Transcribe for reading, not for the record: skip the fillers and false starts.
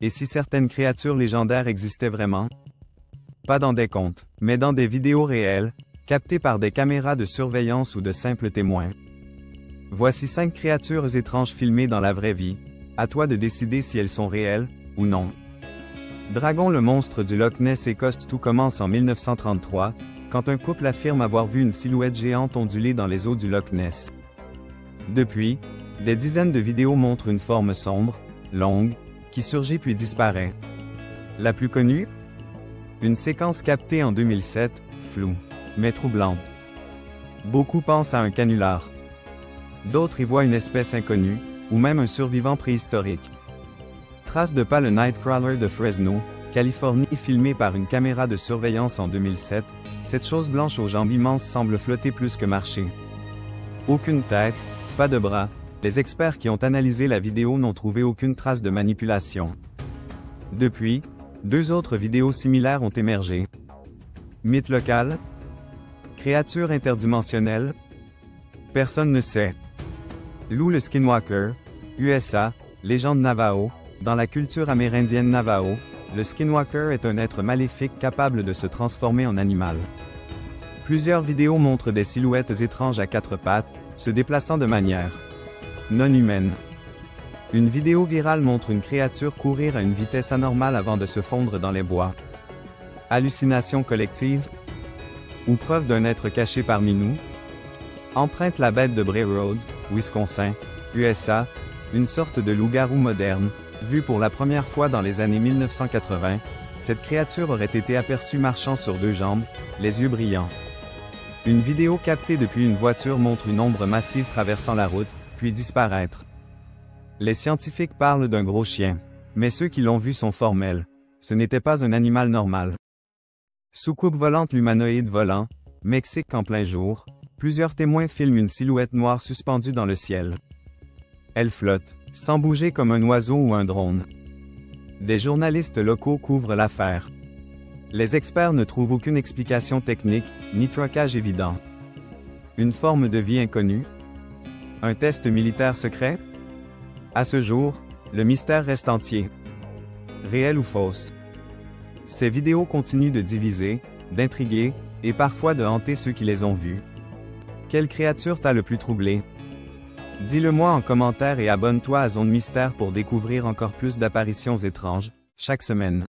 Et si certaines créatures légendaires existaient vraiment? Pas dans des contes, mais dans des vidéos réelles, captées par des caméras de surveillance ou de simples témoins. Voici 5 créatures étranges filmées dans la vraie vie. À toi de décider si elles sont réelles, ou non. Dragon, le monstre du Loch Ness écosse. Tout commence en 1933, quand un couple affirme avoir vu une silhouette géante onduler dans les eaux du Loch Ness. Depuis, des dizaines de vidéos montrent une forme sombre, longue, qui surgit puis disparaît. La plus connue? Une séquence captée en 2007, floue, mais troublante. Beaucoup pensent à un canular. D'autres y voient une espèce inconnue, ou même un survivant préhistorique. Trace de pas. Le Nightcrawler de Fresno, Californie, filmé par une caméra de surveillance en 2007, cette chose blanche aux jambes immenses semble flotter plus que marcher. Aucune tête, pas de bras, les experts qui ont analysé la vidéo n'ont trouvé aucune trace de manipulation. Depuis, 2 autres vidéos similaires ont émergé. Mythe local? Créature interdimensionnelle? Personne ne sait. Lou le Skinwalker, USA, légende Navajo. Dans la culture amérindienne Navajo, le Skinwalker est un être maléfique capable de se transformer en animal. Plusieurs vidéos montrent des silhouettes étranges à 4 pattes, se déplaçant de manière non humaine. Une vidéo virale montre une créature courir à une vitesse anormale avant de se fondre dans les bois. Hallucination collective? Ou preuve d'un être caché parmi nous? Emprunte la bête de Bray Road, Wisconsin, USA, une sorte de loup-garou moderne, vue pour la première fois dans les années 1980, cette créature aurait été aperçue marchant sur 2 jambes, les yeux brillants. Une vidéo captée depuis une voiture montre une ombre massive traversant la route, puis disparaître. Les scientifiques parlent d'un gros chien, mais ceux qui l'ont vu sont formels. Ce n'était pas un animal normal. Soucoupe volante. L'humanoïde volant, Mexique en plein jour, plusieurs témoins filment une silhouette noire suspendue dans le ciel. Elle flotte, sans bouger comme un oiseau ou un drone. Des journalistes locaux couvrent l'affaire. Les experts ne trouvent aucune explication technique, ni trucage évident. Une forme de vie inconnue? Un test militaire secret? À ce jour, le mystère reste entier. Réel ou fausse? Ces vidéos continuent de diviser, d'intriguer, et parfois de hanter ceux qui les ont vues. Quelle créature t'a le plus troublé? Dis-le-moi en commentaire et abonne-toi à Zone Mystère pour découvrir encore plus d'apparitions étranges, chaque semaine.